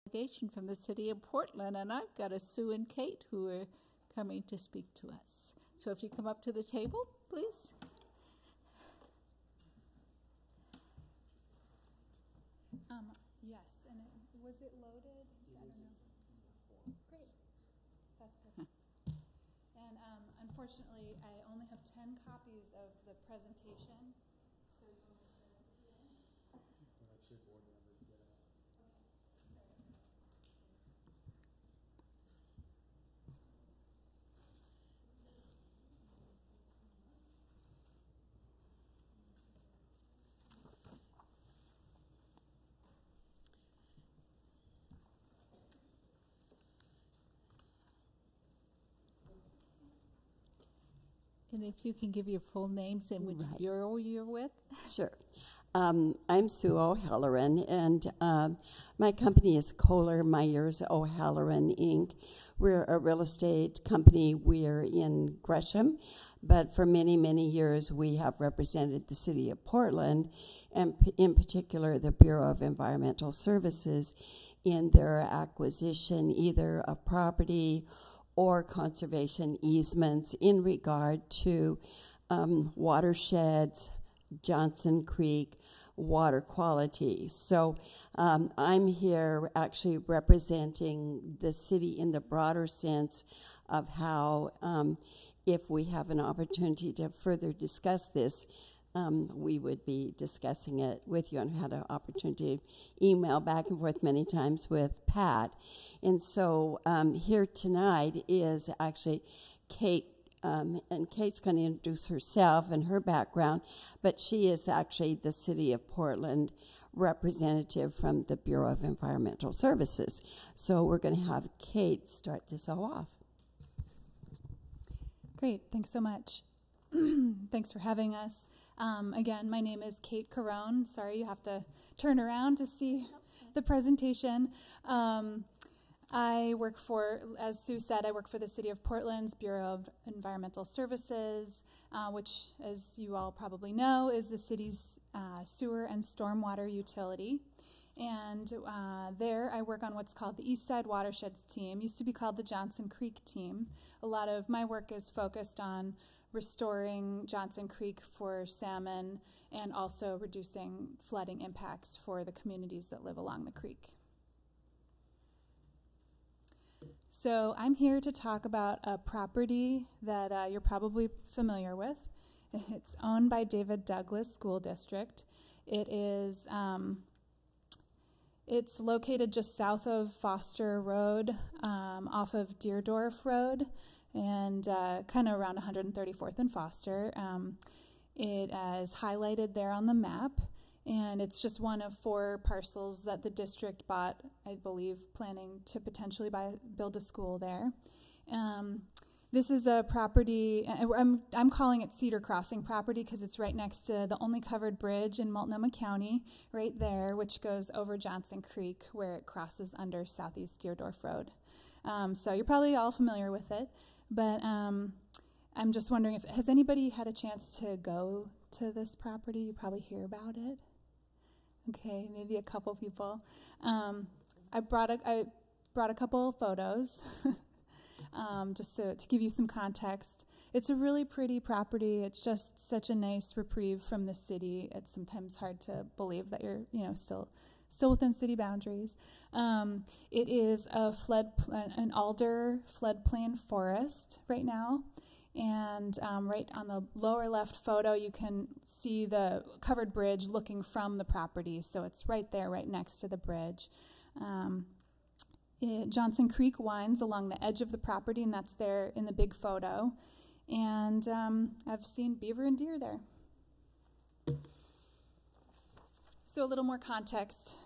Delegation from the city of Portland, and I've got a Sue and Kate who are coming to speak to us. So if you come up to the table, please. Yes, and was it loaded? I don't know. Great, that's perfect. And unfortunately, I only have 10 copies of the presentation. So you want to send it to you? Let your board members get it. And if you can give your full names and which Right. bureau you're with. Sure. I'm Sue O'Halloran, and my company is Kohler Myers O'Halloran, Inc. We're a real estate company. We're in Gresham, but for many, many years we have represented the city of Portland, and in particular the Bureau of Environmental Services in their acquisition either of property or conservation easements in regard to watersheds, Johnson Creek, water quality. So I'm here actually representing the city in the broader sense of how if we have an opportunity to further discuss this, we would be discussing it with you, and had an opportunity to email back and forth many times with Pat. And so here tonight is actually Kate, and Kate's going to introduce herself and her background, but she is actually the City of Portland representative from the Bureau of Environmental Services. So we're going to have Kate start this all off. Great, thanks so much. Thanks for having us. Again, my name is Kate Carone. Sorry, you have to turn around to see the presentation. I work for, as Sue said, I work for the City of Portland's Bureau of Environmental Services, which, as you all probably know, is the city's sewer and stormwater utility. And there I work on what's called the East Side Watersheds Team. Used to be called the Johnson Creek Team. A lot of my work is focused on restoring Johnson Creek for salmon and also reducing flooding impacts for the communities that live along the creek. So I'm here to talk about a property that you're probably familiar with. It's owned by David Douglas School District. It is it's located just south of Foster Road, off of Deerdorf Road, and kind of around 134th and Foster. It is highlighted there on the map, and it's just one of 4 parcels that the district bought, I believe, planning to potentially build a school there. This is a property, I'm calling it Cedar Crossing property because it's right next to the only covered bridge in Multnomah County, right there, which goes over Johnson Creek where it crosses under Southeast Deerdorf Road. So you're probably all familiar with it, but I'm just wondering, has anybody had a chance to go to this property? You probably hear about it. Okay, maybe a couple people. I brought a couple of photos. Just to give you some context. It's a really pretty property. It's just such a nice reprieve from the city. It's sometimes hard to believe that you're, still within city boundaries. It is an alder floodplain forest right now. And right on the lower left photo, you can see the covered bridge looking from the property. So it's right there, right next to the bridge. Johnson Creek winds along the edge of the property, and that's there in the big photo. And I've seen beaver and deer there. So a little more context.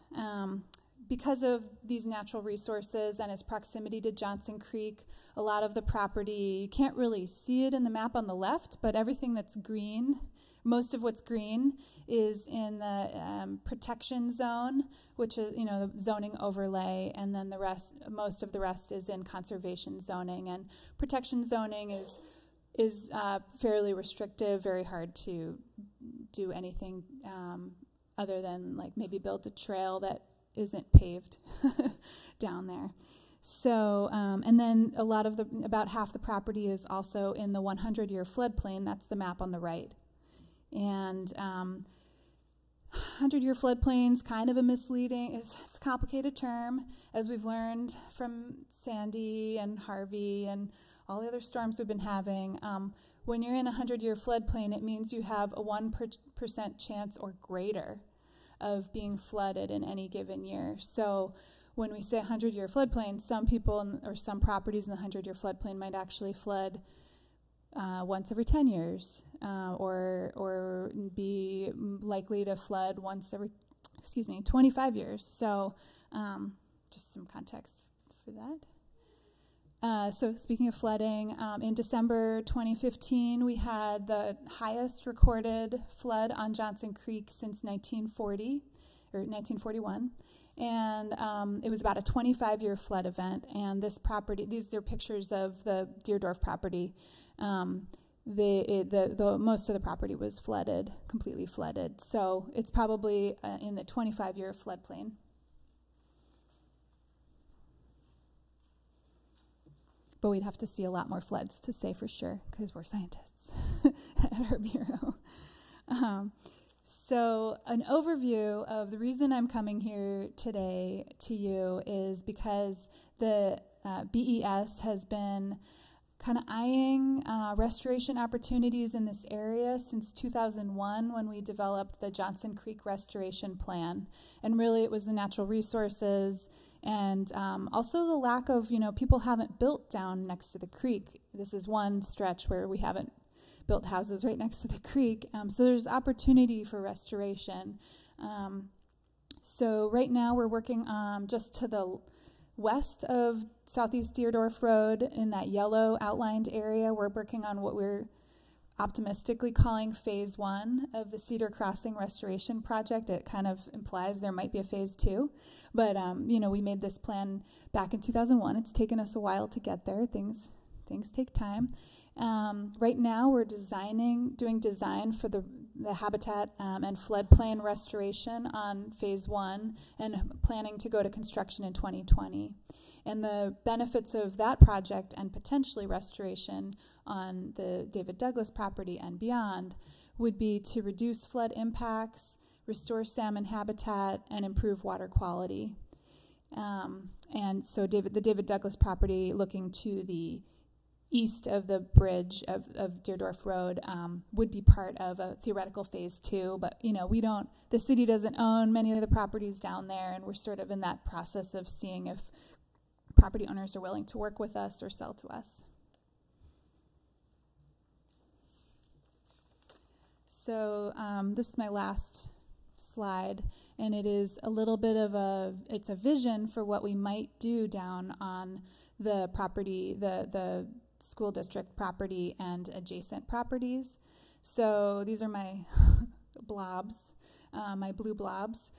Because of these natural resources and its proximity to Johnson Creek, a lot of the property, you can't really see it in the map on the left, but everything that's green, most of what's green, is in the protection zone, which is, the zoning overlay, and then most of the rest is in conservation zoning. And protection zoning is fairly restrictive, very hard to do anything other than like maybe build a trail that isn't paved down there. So, and then about half the property is also in the 100-year floodplain. That's the map on the right. And 100-year floodplain's kind of a misleading, it's a complicated term, as we've learned from Sandy and Harvey and all the other storms we've been having. When you're in a 100-year floodplain, it means you have a 1% chance or greater of being flooded in any given year. So when we say 100-year floodplain, some people or some properties in the 100-year floodplain might actually flood once every 10 years, or be likely to flood once every, 25 years. So just some context for that. So speaking of flooding, in December 2015, we had the highest recorded flood on Johnson Creek since 1940, or 1941. And it was about a 25-year flood event. And this property, these are pictures of the Deerdorf property. Most of the property was flooded, completely flooded. So it's probably in the 25-year floodplain. But we'd have to see a lot more floods to say for sure, because we're scientists at our bureau. So an overview of the reason I'm coming here today to you is because the BES has been kind of eyeing restoration opportunities in this area since 2001, when we developed the Johnson Creek Restoration Plan. And really it was the natural resources and also the lack of, people haven't built down next to the creek. This is one stretch where we haven't built houses right next to the creek. So there's opportunity for restoration. So right now we're working just to the west of Southeast Deerdorf Road in that yellow outlined area. We're working on what we're optimistically calling phase 1 of the Cedar Crossing Restoration Project. It kind of implies there might be a phase 2, but we made this plan back in 2001. It's taken us a while to get there. Things take time. Right now we're doing design for the habitat and floodplain restoration on phase 1 and planning to go to construction in 2020. And the benefits of that project and potentially restoration on the David Douglas property and beyond would be to reduce flood impacts, restore salmon habitat, and improve water quality. And so the David Douglas property, looking to the east of the bridge of Deerdorf Road, would be part of a theoretical phase 2, but the city doesn't own many of the properties down there, and we're sort of in that process of seeing if property owners are willing to work with us or sell to us. So this is my last slide, and it is a little bit of it's a vision for what we might do down on the property, the school district property and adjacent properties. So these are my blobs, my blue blobs.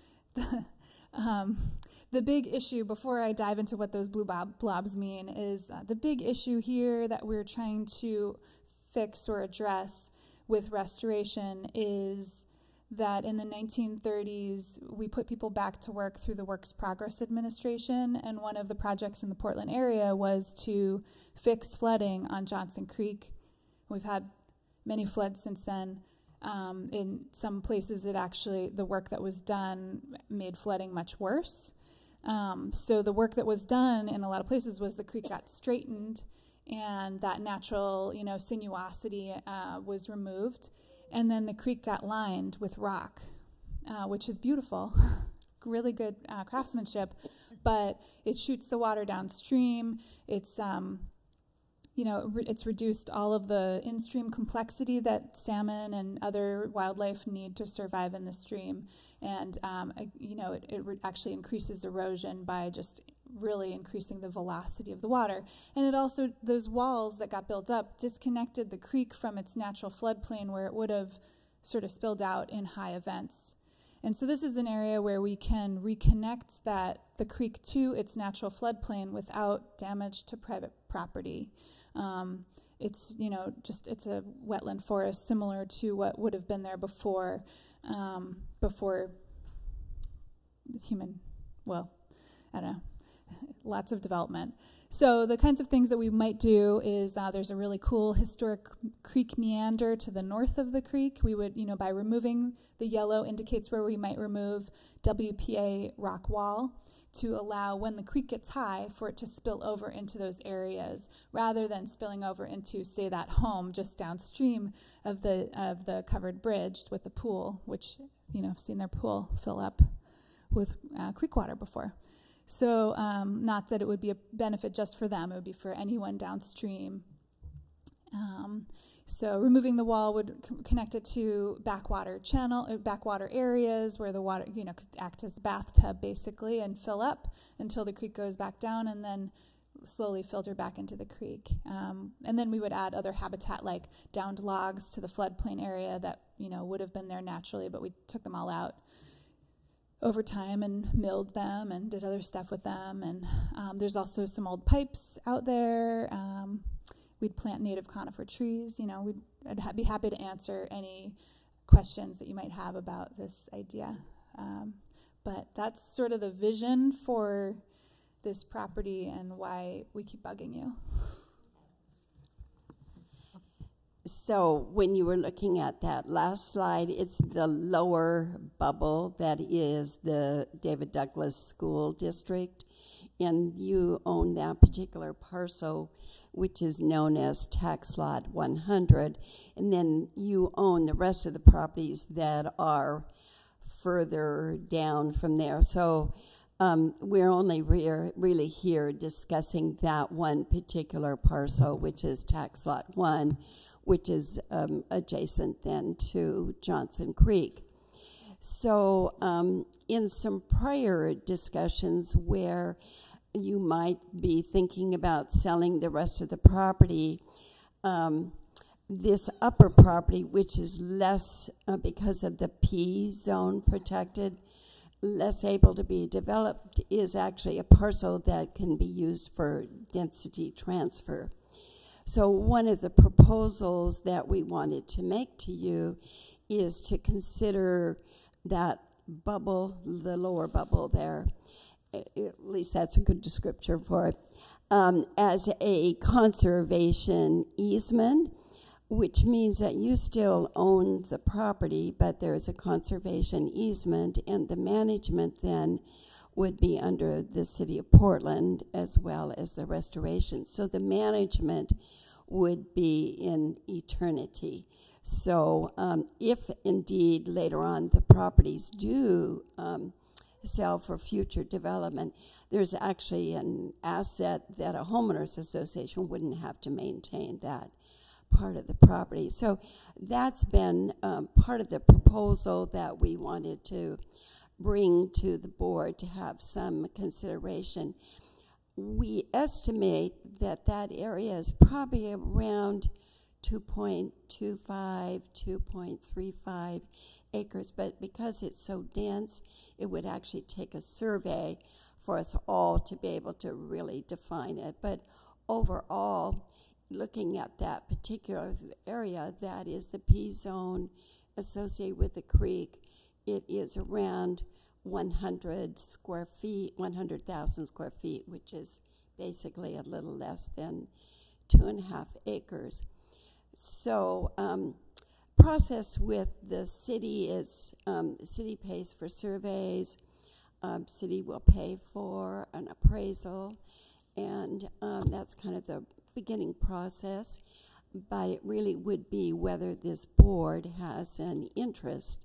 The big issue, before I dive into what those blue blobs mean, is the big issue here that we're trying to fix or address with restoration is that in the 1930s, we put people back to work through the Works Progress Administration, and one of the projects in the Portland area was to fix flooding on Johnson Creek. We've had many floods since then. In some places, the work that was done made flooding much worse. So the work that was done in a lot of places was the creek got straightened, and that natural, sinuosity was removed. And then the creek got lined with rock, which is beautiful, really good craftsmanship, but it shoots the water downstream. It's, it's reduced all of the in-stream complexity that salmon and other wildlife need to survive in the stream. And, it actually increases erosion by just really increasing the velocity of the water. And it also, those walls that got built up disconnected the creek from its natural floodplain where it would have sort of spilled out in high events. And so this is an area where we can reconnect the creek to its natural floodplain without damage to private property. It's, it's a wetland forest similar to what would have been there before human well, I don't know, lots of development. So the kinds of things that we might do is there's a really cool historic creek meander to the north of the creek. We would, by removing the yellow indicates where we might remove WPA rock wall to allow, when the creek gets high, for it to spill over into those areas rather than spilling over into, say, that home just downstream of the covered bridge with the pool, which, I've seen their pool fill up with creek water before. So not that it would be a benefit just for them, it would be for anyone downstream. So removing the wall would connect it to backwater areas where the water, could act as a bathtub basically and fill up until the creek goes back down and then slowly filter back into the creek. And then we would add other habitat like downed logs to the floodplain area that, would have been there naturally, but we took them all out over time and milled them and did other stuff with them. And there's also some old pipes out there. We'd plant native conifer trees. I'd be happy to answer any questions that you might have about this idea. But that's sort of the vision for this property and why we keep bugging you. So when you were looking at that last slide, it's the lower bubble that is the David Douglas School District, and you own that particular parcel, which is known as Tax Lot 100, and then you own the rest of the properties that are further down from there. So we're only really here discussing that one particular parcel, which is Tax Lot 1, which is adjacent then to Johnson Creek. So in some prior discussions where you might be thinking about selling the rest of the property, this upper property, which is less, because of the P zone protected, less able to be developed, is actually a parcel that can be used for density transfer. So one of the proposals that we wanted to make to you is to consider that bubble, the lower bubble there, at least that's a good descriptor for it, as a conservation easement, which means that you still own the property, but there's a conservation easement, and the management then would be under the City of Portland as well as the restoration. So the management would be in eternity. So if indeed later on the properties do sell for future development, there's actually an asset that a homeowners association wouldn't have to maintain that part of the property. So that's been part of the proposal that we wanted to bring to the board to have some consideration. We estimate that that area is probably around 2.25, 2.35 acres, but because it's so dense, it would actually take a survey for us all to be able to really define it. But overall, looking at that particular area, that is the P zone associated with the creek, it is around 100,000 square feet, which is basically a little less than 2.5 acres. So process with the city is, city pays for surveys, city will pay for an appraisal, and that's kind of the beginning process. But it really would be whether this board has an interest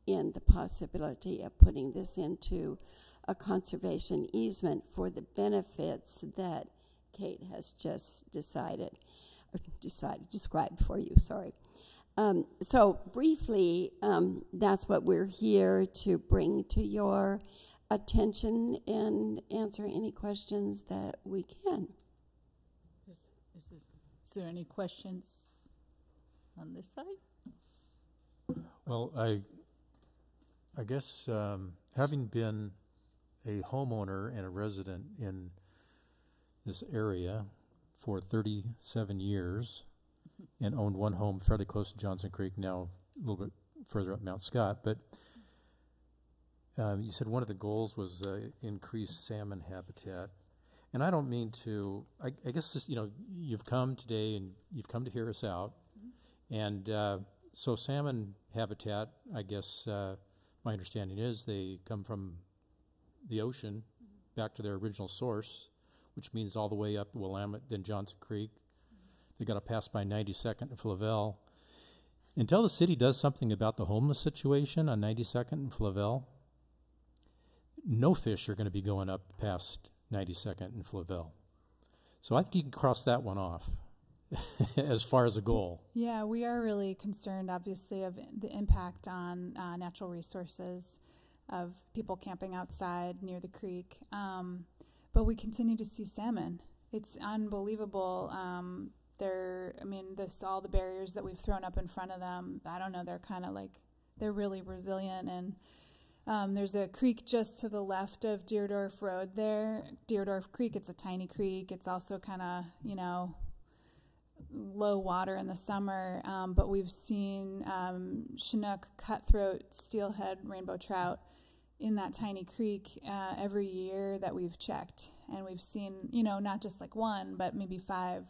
in the possibility of putting this into a conservation easement for the benefits that Kate has just described for you, sorry. So briefly, that's what we're here to bring to your attention and answer any questions that we can. Is there any questions on this side? Well, I guess having been a homeowner and a resident in this area for 37 years and owned one home fairly close to Johnson Creek, now a little bit further up Mount Scott, but you said one of the goals was increased salmon habitat. And I don't mean to, I guess this, you've come today and you've come to hear us out. And so salmon habitat, I guess my understanding is they come from the ocean back to their original source, which means all the way up Willamette, then Johnson Creek. They got to pass by 92nd and Flavel. Until the city does something about the homeless situation on 92nd and Flavel, no fish are going to be going up past 92nd and Flavel. So I think you can cross that one off as far as a goal. Yeah, we are really concerned, obviously, of the impact on natural resources of people camping outside near the creek. But we continue to see salmon. It's unbelievable. All the barriers that we've thrown up in front of them, I don't know, they're kind of like, they're really resilient. And there's a creek just to the left of Deerdorf Road there. Deerdorf Creek, it's a tiny creek. It's also kind of, low water in the summer. But we've seen Chinook, cutthroat, steelhead, rainbow trout in that tiny creek every year that we've checked. And we've seen, not just like one, but maybe 5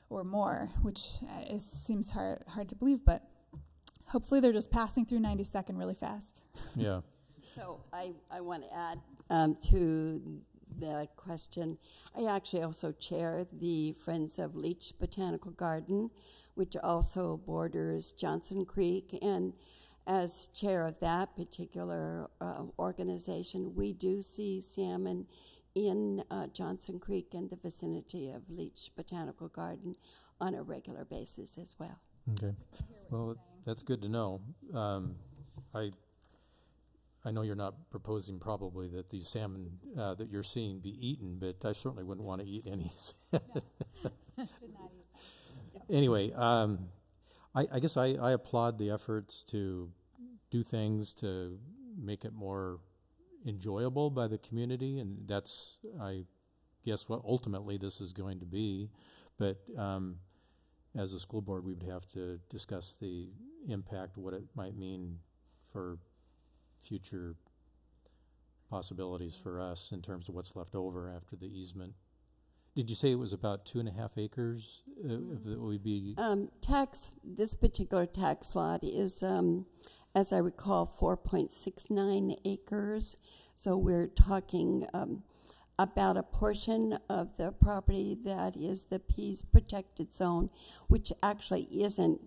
or more, which seems hard to believe, but hopefully they're just passing through 92nd really fast. Yeah. So I want to add to the question. I actually also chair the Friends of Leech Botanical Garden, which also borders Johnson Creek. And as chair of that particular organization, we do see salmon in Johnson Creek and the vicinity of Leech Botanical Garden on a regular basis as well. Okay. Well, that's good to know. I know you're not proposing probably that these salmon that you're seeing be eaten, but I certainly wouldn't want to eat any. Anyway, I guess I applaud the efforts to do things to make it more enjoyable by the community, and that's, I guess, what ultimately this is going to be. But as a school board, we would have to discuss the impact, what it might mean for future possibilities for us in terms of what's left over after the easement. Did you say it was about 2.5 acres that would be? This particular tax lot is, as I recall, 4.69 acres. So we're talking about a portion of the property that is the Pease protected zone, which actually isn't,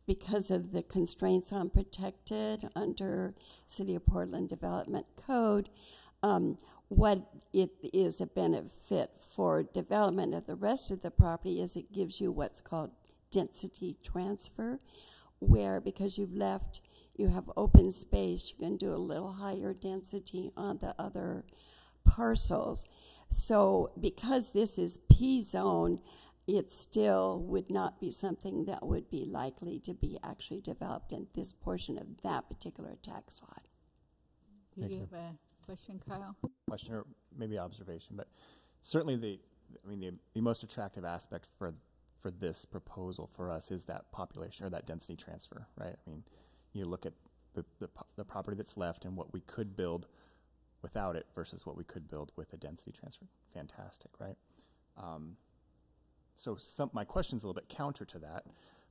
because of the constraints on protected under City of Portland Development Code. What it is a benefit for development of the rest of the property is it gives you what's called density transfer, where because you have open space, you can do a little higher density on the other parcels. So because this is P zone, it still would not be something that would be likely to be actually developed in this portion of that particular tax lot. Do you have a question, Kyle? Question or maybe observation, but certainly the most attractive aspect for this proposal for us is that population or that density transfer, right? I mean, you look at the property that's left and what we could build without it versus what we could build with a density transfer. Fantastic, right? So my question's a little bit counter to that,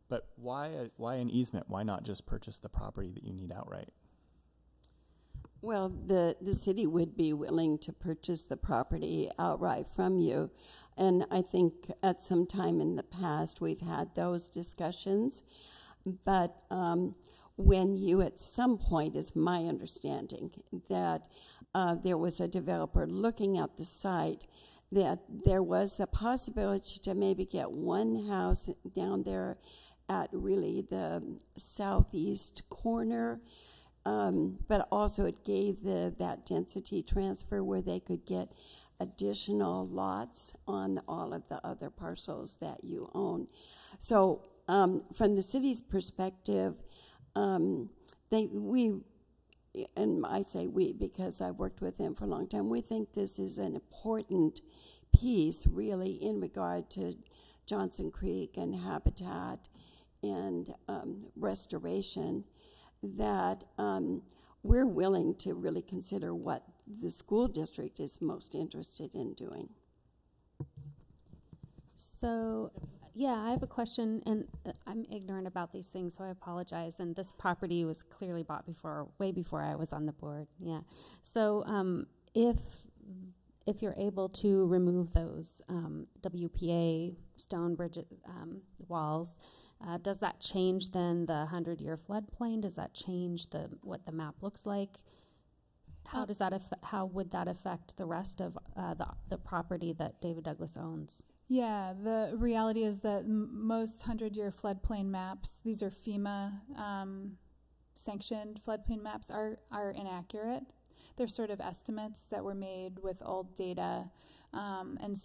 but why an easement? Why not just purchase the property that you need outright? Well, the city would be willing to purchase the property outright from you. And I think at some time in the past we've had those discussions. But when you at some point, is my understanding, that there was a developer looking at the site, that there was a possibility to maybe get one house down there at really the southeast corner, but also it gave that density transfer where they could get additional lots on all of the other parcels that you own. So from the city's perspective, and I say we because I've worked with them for a long time, we think this is an important piece really in regard to Johnson Creek and habitat and restoration, that we're willing to really consider what the school district is most interested in doing. So, yeah, I have a question, and I'm ignorant about these things, so I apologize. And this property was clearly bought way before I was on the board. Yeah. So, if you're able to remove those WPA stone bridge walls, does that change then the 100-year floodplain? Does that change what the map looks like? How does that how would that affect the rest of the property that David Douglas owns? Yeah, the reality is that most 100-year floodplain maps, these are FEMA sanctioned floodplain maps, are inaccurate. They're sort of estimates that were made with old data. And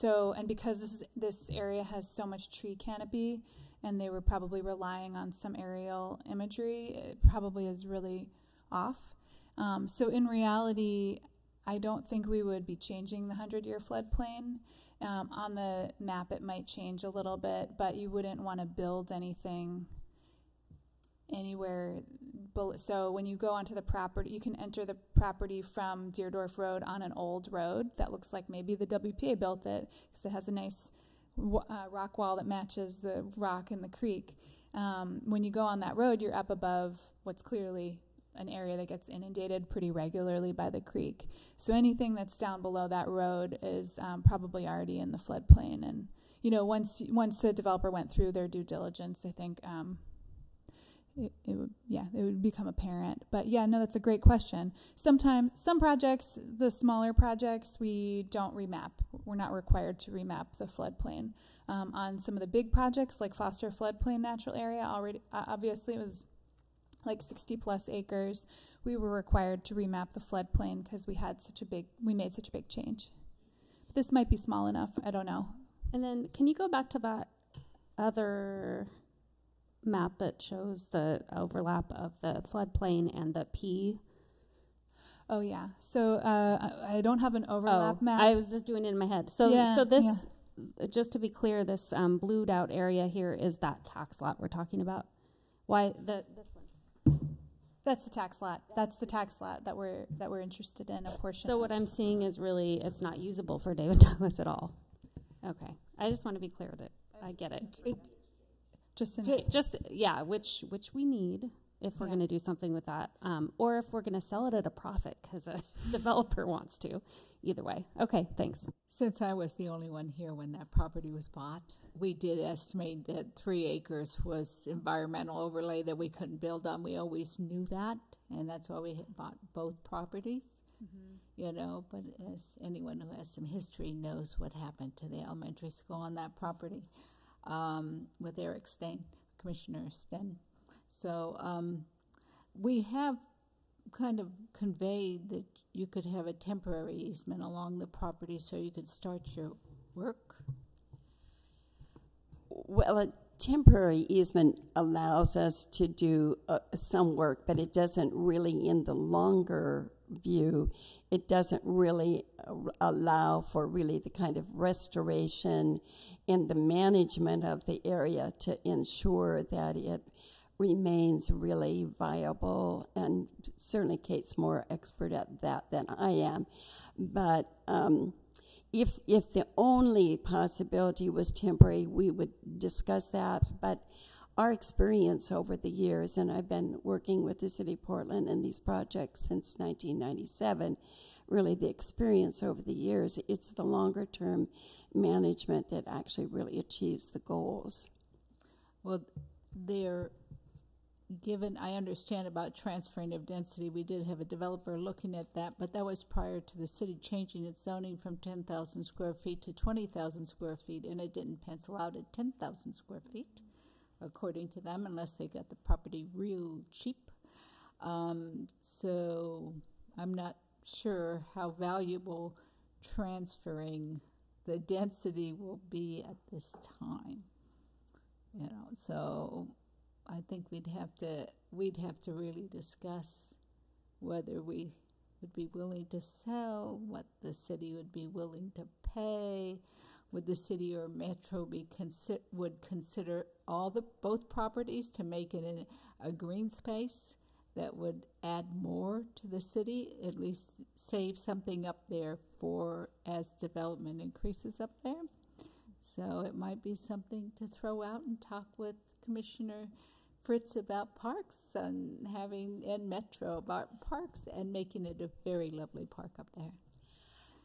because this area has so much tree canopy, and they were probably relying on some aerial imagery, it probably is really off. So in reality, I don't think we would be changing the 100-year floodplain. On the map, it might change a little bit, but you wouldn't want to build anything anywhere. So when you go onto the property, you can enter the property from Deerdorf Road on an old road that looks like maybe the WPA built it, because it has a nice rock wall that matches the rock in the creek. When you go on that road, you're up above what's clearly an area that gets inundated pretty regularly by the creek. So anything that's down below that road is probably already in the floodplain. And once the developer went through their due diligence, I think it would become apparent. But yeah, no, that's a great question. Sometimes some projects, the smaller projects, we don't remap. We're not required to remap the floodplain. On some of the big projects like Foster Floodplain Natural Area, already obviously it was like 60 plus acres. We were required to remap the floodplain because we made such a big change. This might be small enough, I don't know. And then can you go back to that other map that shows the overlap of the floodplain and the P? Oh yeah, so I don't have an overlap map. I was just doing it in my head. So just to be clear, this blued out area here is that tax lot we're talking about. Why this one? That's the tax lot. That's the tax lot that we're interested in, a portion. So what I'm seeing is really it's not usable for David Douglas at all. Okay, I just want to be clear that I get it. Which we need if we're going to do something with that, or if we're going to sell it at a profit because a developer wants to. Either way. Okay, thanks. Since I was the only one here when that property was bought, we did estimate that 3 acres was environmental overlay that we couldn't build on. We always knew that, and that's why we had bought both properties. Mm-hmm. But as anyone who has some history knows what happened to the elementary school on that property with Eric Stein, Commissioner Stein. So we have kind of conveyed that you could have a temporary easement along the property so you could start your work. Well, a temporary easement allows us to do some work, but it doesn't really, in the longer view, it doesn't really allow for really the kind of restoration and the management of the area to ensure that it remains really viable. And certainly Kate's more expert at that than I am. But if the only possibility was temporary, we would discuss that. But our experience over the years, and I've been working with the City of Portland and these projects since 1997, really the experience over the years, it's the longer term management that actually really achieves the goals. Well, given I understand about transferring of density, we did have a developer looking at that, but that was prior to the city changing its zoning from 10,000 square feet to 20,000 square feet, and it didn't pencil out at 10,000 square feet, according to them, unless they got the property real cheap. So I'm not sure how valuable transferring the density will be at this time. So I think we'd have to really discuss whether we would be willing to sell, what the city would be willing to pay. Would the city or Metro would consider both properties to make it a green space that would add more to the city, at least save something up there for as development increases up there. So it might be something to throw out and talk with Commissioner Fritz about parks and Metro about parks and making it a very lovely park up there.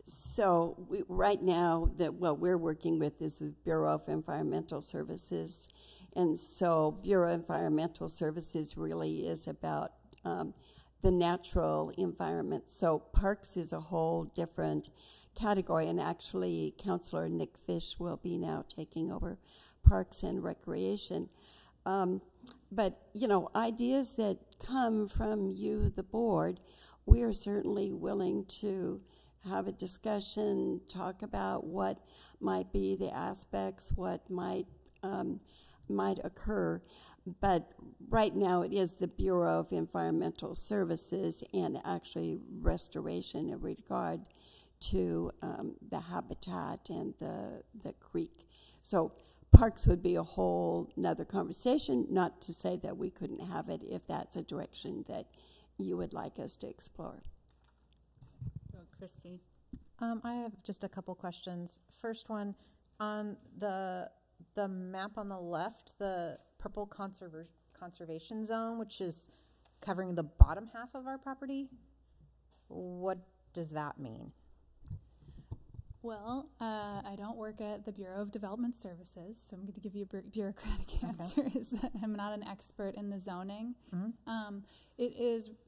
So right now, what we're working with is the Bureau of Environmental Services. And so Bureau of Environmental Services really is about the natural environment. So parks is a whole different category. And actually, Councilor Nick Fish will be now taking over Parks and Recreation. But, you know, ideas that come from you, the board, we are certainly willing to have a discussion, talk about what might be the aspects, what might occur. But right now it is the Bureau of Environmental Services and actually restoration in regard to the habitat and the creek. So parks would be a whole nother conversation, not to say that we couldn't have it if that's a direction that you would like us to explore. Christine? I have just a couple questions. First one, on the map on the left, the purple conservation zone, which is covering the bottom half of our property, what does that mean? Well, I don't work at the Bureau of Development Services, so I'm going to give you a bureaucratic answer, is that I'm not an expert in the zoning. Mm-hmm. It is